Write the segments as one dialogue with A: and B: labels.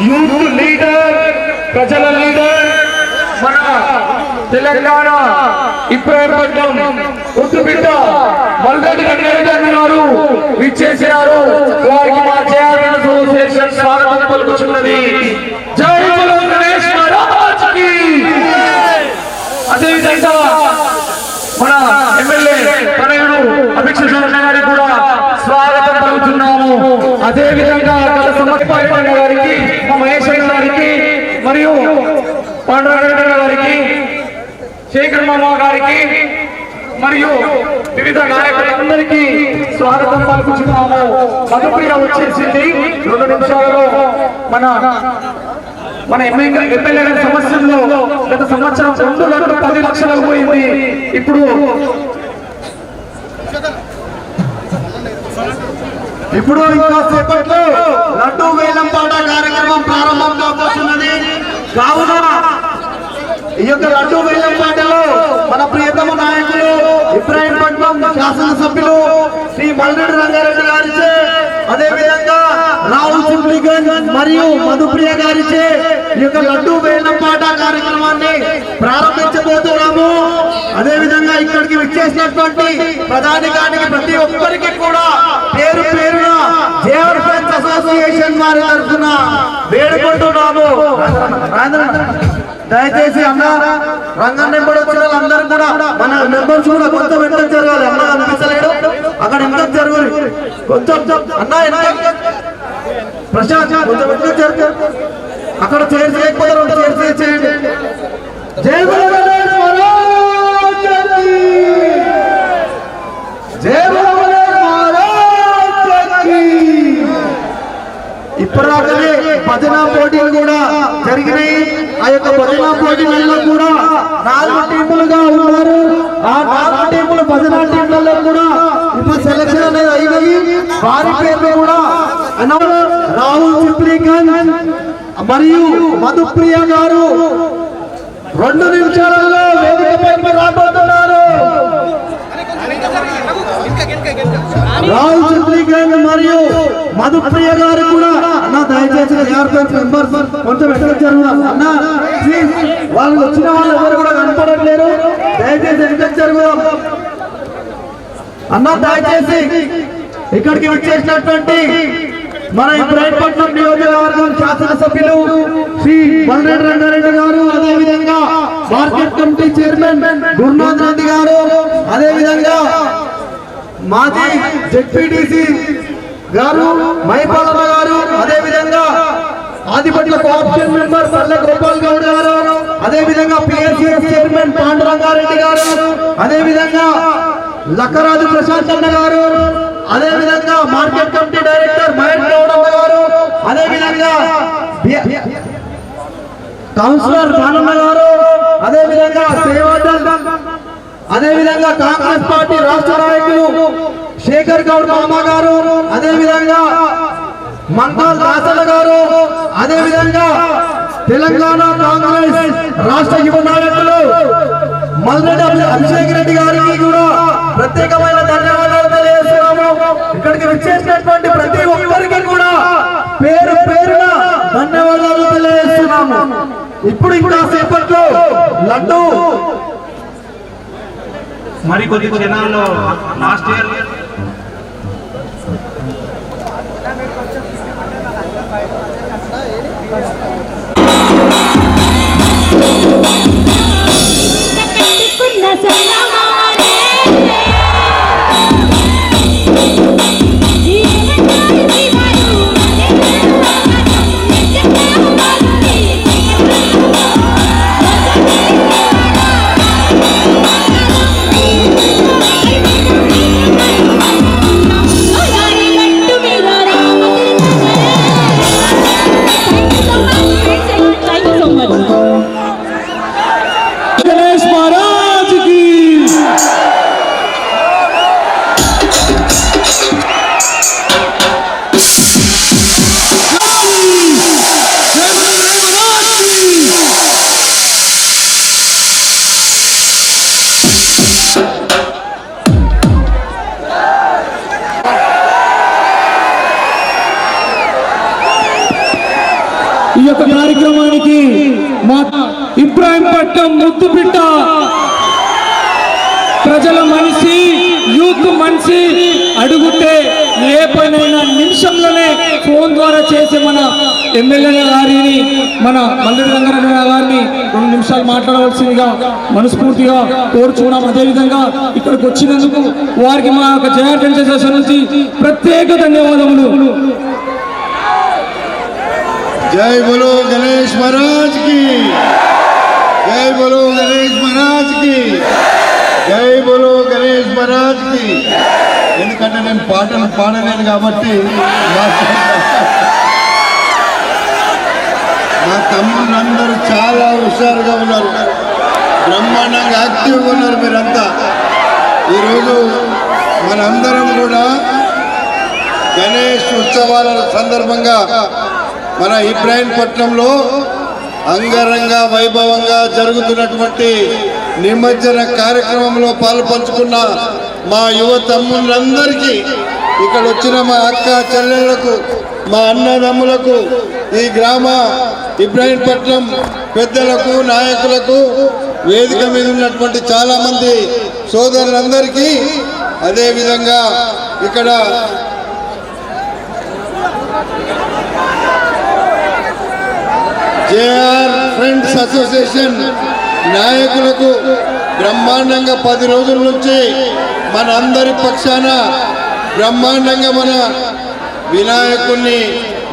A: Youth leader, ప్రజల leader, మన తెలంగాణ ఇబ్రాహీంపట్నం ముద్దుబిడ్డ మల్రెడ్డి రంగారెడ్డి గారు విచ్చేసినారు. వారికి మా చేయాలని అసోసియేషన్ స్వాగతం పలుకుతున్నది. జై బోలో గణేష్ మహారాజ్ కి. అదేవిధంగా మన ఎమ్మెల్యే తనయుడు అభిక్ష గారికి కూడా స్వాగతం పలుకుతున్నాము. అదేవిధంగా సమర్పారెడ్డి గారికి, మహేష్ గారికి, మరియు పాండవరెడ్డి గారికి, శేఖర్ మామ గారికి, మరియు వివిధ నాయకులందరికీ స్వాగతం పలుకుతున్నాము. మధుప్రియ వచ్చేసింది 2 నిమిషాలలో. మన ఎమ్మెల్యే సమస్యల్లో గత సంవత్సరం 2,10 లక్షలకు పోయింది. ఇప్పుడు
B: ఇంకా సేపట్లో లడ్డూ వేలం పాట కార్యక్రమం ప్రారంభం కాబోతున్నది. కావున ఈ యొక్క లడ్డూ వేలం పాటలో మన ప్రియతమ నాయకులు ఇబ్రాహీంపట్నం శాసనసభ్యులు శ్రీ మల్రెడ్డి రంగారెడ్డి గారిచే, అదేవిధంగా రాహుల్ సింప్లిగంజ్ మరియు మధుప్రియ గారిచే ఈ యొక్క లడ్డూ వేలం పాట కార్యక్రమాన్ని ప్రారంభించబోతున్నాము. అదేవిధంగా ఇక్కడికి విచ్చేసినటువంటి ప్రధానికానికి ప్రతి ఒక్కరికి కూడా పేరు పేరున జేఆర్ ఫ్రెండ్స్ అసోసియేషన్ వారి తరఫున వేడుకుంటున్నాము. దయచేసి అన్న రంగాన్ని వచ్చిన వాళ్ళందరూ కూడా మన మెంబర్స్ కూడా కొంచెం వెంటనే జరగాలి. అన్న అనిపించలేడు, అక్కడ ఎంత జరగాలి కొంచెం అన్న ప్రశాంత్ కొంచెం వెంటనే జరగాలి. అక్కడ చేర్చి లేకపోతే 2 చేర్చి చేయండి. జై బోలో గణేష్ మహారాజ్ కి. జై బోలో గణేష్ మహారాజ్ కి. ఇప్పటిదాకానే భజన పోటీలు కూడా జరిగినాయి. ఆ యొక్క భజన పోటీలలో కూడా 4 టీములుగా ఉన్నారు. ఆ 4 టీములు భజన టీంలలో కూడా ఇప్పుడు సెలక్షన్ అనేది అయినది. వారి పేర్లు కూడా రాహుల్ సింప్లిగంజ్ మరియు మధుప్రియ గారు 2 నిమిషాలలో వేదికపైకి రాబోతున్నారు. రాహుల్ సింప్లిగంజ్ మరియు మధుప్రియ గారు కూడా అన్న దయచేసి మెంబర్స్ కొంచెం ఎక్కడ జరుగుతారు అన్న ప్లీజ్. వాళ్ళు వచ్చిన వాళ్ళు ఎవరు కూడా కనపడట్లేరు, దయచేసి ఎక్కడ జరుగుదాం అన్న. దయచేసి ఇక్కడికి వచ్చేసినటువంటి మన ఇబ్రాహీంపట్నం నియోజకవర్గం శాసనసభ్యులు శ్రీ మల్రెడ్డి రంగారెడ్డి గారు, అదేవిధంగా market committee chairman Gurunath Reddy గారు, అదేవిధంగా మాజీ జెడ్పీటీసీ గారు మైపాలన్న గారు, అదేవిధంగా ఆదిపట్ల కోఆప్షన్ మెంబర్ పల్లె గోపాల్ గౌడ్ గారు, అదేవిధంగా పిఎస్సిఎస్ చైర్మన్ పాండురంగారెడ్డి గారు, అదేవిధంగా లక్కరాజు ప్రశాంత్ అన్న గారు, అదేవిధంగా market committee director Mahesh Gowdamma గారు, అదేవిధంగా కౌన్సిలర్ కానమ్మ గారు, అదేవిధంగా సేవాదల్, అదేవిధంగా కాంగ్రెస్ పార్టీ రాష్ట్ర నాయకులు శేఖర్ గౌడ్ మామ గారు, అదేవిధంగా మంగళ రాసల గారు, అదేవిధంగా తెలంగాణ కాంగ్రెస్ రాష్ట్ర యువ నాయకులు మల్రెడ్డి అభిషేక్ రెడ్డి గారికి కూడా ప్రత్యేకమైన ధన్యవాదాలు తెలియజేస్తున్నాము. ఇక్కడికి వచ్చేసినటువంటి ప్రతి ఒక్కరికి కూడా పేరు పేరున ధన్యవాదాలు తెలియజేస్తున్నాము. ఇప్పుడు ఇంకా సేపట్లో లడ్డు
C: మరి కొద్ది క్షణాల్లో లాస్ట్ ఇయర్
A: ఈ యొక్క కార్యక్రమానికి మా ఇబ్రాహీంపట్నం ముద్దుబిడ్డ ప్రజల మనిషి, యూత్ మనిషి, అడుగుతే ఏ పనైనా నిమిషంలోనే ఫోన్ ద్వారా చేసే మన ఎమ్మెల్యే గారిని, మన మల్లెడి రంగారెడ్డి గారిని 2 నిమిషాలు మాట్లాడవలసిందిగా మనస్ఫూర్తిగా కోరుచున్నాం. అదేవిధంగా ఇక్కడికి వచ్చినందుకు వారికి మా యొక్క జయ అసోసియేషన్ నుంచి ప్రత్యేక ధన్యవాదములు.
B: जय बोलो गणेश महाराज की, जय बोलो गणेश महाराज की, जय बोलो गणेश महाराज की. ఎందుకంటే నేను పాటలు పాడలేను కాబట్టి మా తమ్ముళ్ళందరూ చాలా హుషారుగా ఉన్నారు, బ్రహ్మాండంగా యాక్టివ్గా ఉన్నారు. మీరంతా ఈరోజు మనందరం కూడా గణేష్ ఉత్సవాల సందర్భంగా మన ఇబ్రాహీంపట్నంలో అంగరంగ వైభవంగా జరుగుతున్నటువంటి నిమజ్జన కార్యక్రమంలో పాల్పంచుకున్న మా యువ తమ్ముళ్ళందరికీ, ఇక్కడ వచ్చిన మా అక్క చెల్లెళ్లకు, మా అన్నదమ్ములకు, ఈ గ్రామ ఇబ్రాహీంపట్నం పెద్దలకు, నాయకులకు, వేదిక మీద ఉన్నటువంటి చాలా మంది సోదరులందరికీ, అదేవిధంగా ఇక్కడ జేఆర్ ఫ్రెండ్స్ అసోసియేషన్ నాయకులకు బ్రహ్మాండంగా 10 రోజుల నుంచి మన అందరి పక్షాన బ్రహ్మాండంగా మన వినాయకుణ్ణి,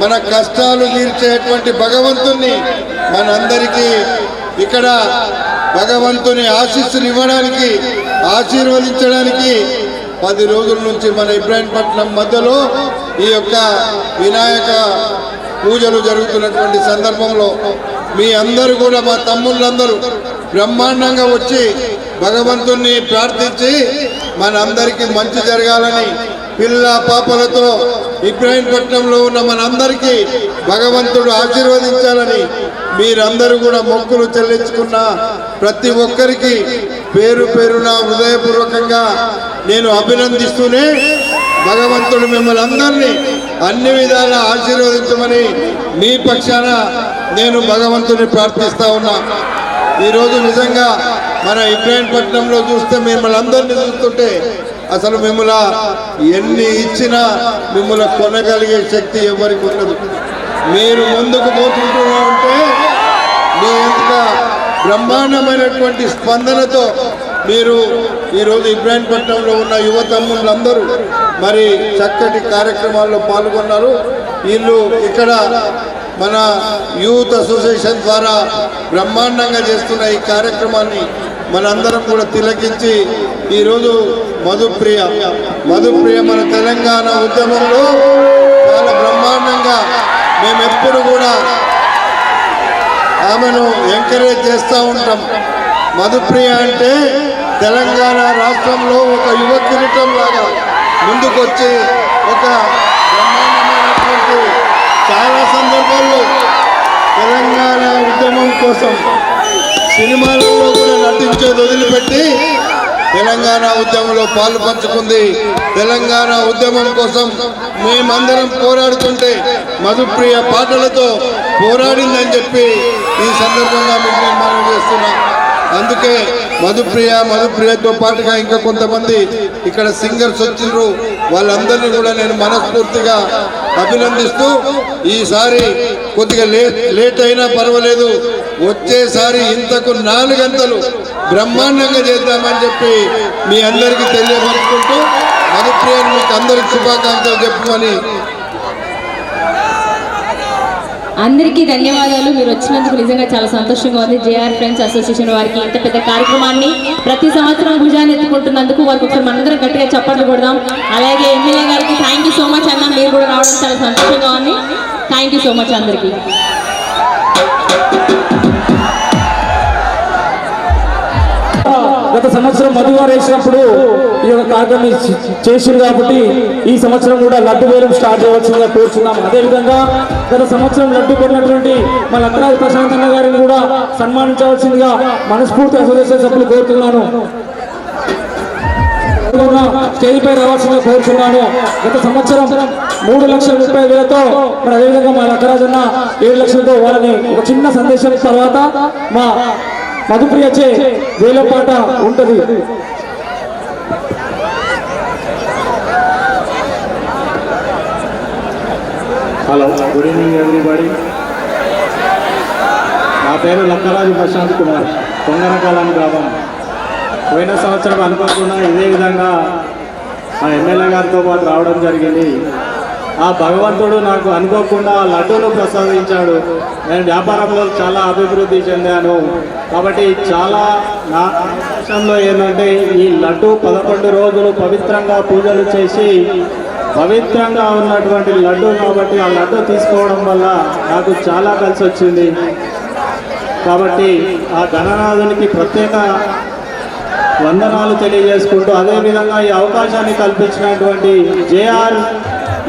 B: మన కష్టాలు తీర్చేటువంటి భగవంతుణ్ణి మనందరికీ ఇక్కడ భగవంతుని ఆశీస్సులు ఇవ్వడానికి, ఆశీర్వదించడానికి 10 రోజుల నుంచి మన ఇబ్రాహీంపట్నం మధ్యలో ఈ యొక్క వినాయక పూజలు జరుగుతున్నటువంటి సందర్భంలో మీ అందరూ కూడా, మా తమ్ముళ్ళందరూ బ్రహ్మాండంగా వచ్చి భగవంతుణ్ణి ప్రార్థించి మనందరికీ మంచి జరగాలని, పిల్ల పాపలతో ఇబ్రాహీంపట్నంలో ఉన్న మనందరికీ భగవంతుడు ఆశీర్వదించాలని మీరందరూ కూడా మొక్కులు చెల్లించుకున్న ప్రతి ఒక్కరికి పేరు పేరున హృదయపూర్వకంగా నేను అభినందిస్తూనే, భగవంతుడు మిమ్మల్ని అందరినీ అన్ని విధాల ఆశీర్వదించమని మీ పక్షాన నేను భగవంతుని ప్రార్థిస్తా ఉన్నా. ఈరోజు నిజంగా మన ఇబ్రాహీంపట్నంలో చూస్తే మిమ్మల్ని అందరినీ చూస్తుంటే అసలు మిమ్మల్ని ఎన్ని ఇచ్చినా మిమ్మల్ని కొనగలిగే శక్తి ఎవరికి ఉండదు. మీరు ముందుకు పోతుంటూ ఉంటే మీ ఎంత బ్రహ్మాండమైనటువంటి స్పందనతో మీరు ఈరోజు ఇబ్రాహీంపట్నంలో ఉన్న యువ తమ్ముళ్ళందరూ మరి చక్కటి కార్యక్రమాల్లో పాల్గొన్నారు. వీళ్ళు ఇక్కడ మన యూత్ అసోసియేషన్ ద్వారా బ్రహ్మాండంగా చేస్తున్న ఈ కార్యక్రమాన్ని మనందరం కూడా తిలకించి ఈరోజు మధుప్రియ మన తెలంగాణ ఉద్యమంలో చాలా బ్రహ్మాండంగా మేము ఎప్పుడు కూడా ఆమెను ఎంకరేజ్ చేస్తూ ఉంటాం. మధుప్రియ అంటే తెలంగాణ రాష్ట్రంలో ఒక యువ కిరీటం లాగా ముందుకొచ్చి ఒక బ్రహ్మాండమైనటువంటి చాలా సందర్భాల్లో తెలంగాణ ఉద్యమం కోసం సినిమాలలో కూడా నటించేది వదిలిపెట్టి తెలంగాణ ఉద్యమంలో పాలు పంచుకుంది. తెలంగాణ ఉద్యమం కోసం మేమందరం పోరాడుతుంటే మధుప్రియ పాటలతో పోరాడిందని చెప్పి ఈ సందర్భంగా మీకు నేను మనవి చేస్తున్నా. అందుకే మధుప్రియతో పాటుగా ఇంకా కొంతమంది ఇక్కడ సింగర్స్ వచ్చిండ్రు, వాళ్ళందరినీ కూడా నేను మనస్ఫూర్తిగా అభినందిస్తూ, ఈసారి కొద్దిగా లేట్ అయినా పర్వాలేదు, వచ్చేసారి ఇంతకు 4 గంటలు బ్రహ్మాండంగా చేద్దామని చెప్పి మీ అందరికీ తెలియపరుచుకుంటూ మధుప్రియను మీకు అందరికి శుభాకాంక్షలు చెప్పుకొని
D: అందరికీ ధన్యవాదాలు. మీరు వచ్చినందుకు నిజంగా చాలా సంతోషంగా ఉంది. జేఆర్ ఫ్రెండ్స్ అసోసియేషన్ వారికి ఇంత పెద్ద కార్యక్రమాన్ని ప్రతి సంవత్సరం భుజాన్ని ఎత్తుకుంటున్నందుకు వారికి ఒకసారి మనందరం గట్టిగా చప్పట్లు కొడదాం. అలాగే ఎమ్మెల్యే గారికి థ్యాంక్ యూ సో మచ్ అన్న, మీరు కూడా రావడం చాలా సంతోషంగా ఉంది. థ్యాంక్ యూ సో మచ్ అందరికీ.
A: గత సంవత్సరం మధువారు వేసినప్పుడు ఈ యొక్క కార్యక్రమం చేసింది కాబట్టి ఈ సంవత్సరం కూడా లడ్డు వేలం స్టార్ట్ చేయవలసిందిగా కోరుచున్నాం. అదేవిధంగా గత సంవత్సరం లడ్డు కొన్నటువంటి మన లక్కరాజు ప్రశాంత్ అన్న గారిని కూడా సన్మానించవలసిందిగా మనస్ఫూర్తి అసోసియేషన్ సభ్యులు కోరుతున్నాను. స్టేజ్ పై రావాల్సిందిగా కోరుతున్నాను. గత సంవత్సరం 3,30,000తో మరి అదేవిధంగా మా లక్కరాజన్న 7 లక్షలతో వాళ్ళని ఒక చిన్న సందేశం తర్వాత మా మధుప్రియచే వేలపాట ఉంటుంది.
E: Hello, good evening everybody. నా పేరు లక్కరాజు ప్రశాంత్ కుమార్, కొంగరకాలం గ్రామం. పోయిన సంవత్సరం అనుకోకుండా ఇదే విధంగా మా ఎమ్మెల్యే గారితో పాటు రావడం జరిగింది. ఆ భగవంతుడు నాకు అనుకోకుండా లడ్డూను ప్రసాదించాడు. నేను వ్యాపారంలో చాలా అభివృద్ధి చెందాను. కాబట్టి చాలా నా విషయంలో ఏంటంటే ఈ లడ్డు 11 రోజులు పవిత్రంగా పూజలు చేసి పవిత్రంగా ఉన్నటువంటి లడ్డు కాబట్టి ఆ లడ్డు తీసుకోవడం వల్ల నాకు చాలా కలిసి వచ్చింది. కాబట్టి ఆ గణనాథునికి ప్రత్యేక వందనాలు తెలియజేసుకుంటూ అదేవిధంగా ఈ అవకాశాన్ని కల్పించినటువంటి జేఆర్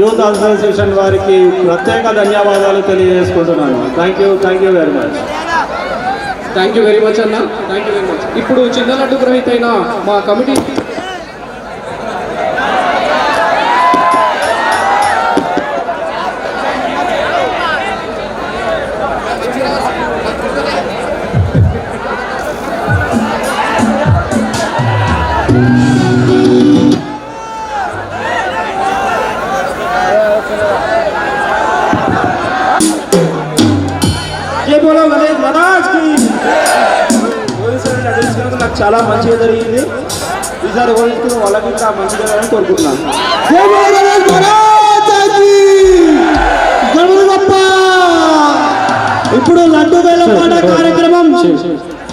E: యూత్ అసోసియేషన్ వారికి ప్రత్యేక ధన్యవాదాలు తెలియజేసుకుంటున్నాను. Thank you very much.
A: Thank you very much అన్న, థ్యాంక్ యూ వెరీ మచ్. ఇప్పుడు చిన్న లడ్డు గ్రహీత అయిన మా కమిటీ
B: నాకు చాలా మంచిగా జరిగింది. ఈసారి ఓడించుకుని వాళ్ళకి ఇంకా మంచిగా జరగాలని కోరుకుంటున్నాను. ఇప్పుడు లడ్డు వేల పాట కార్యక్రమం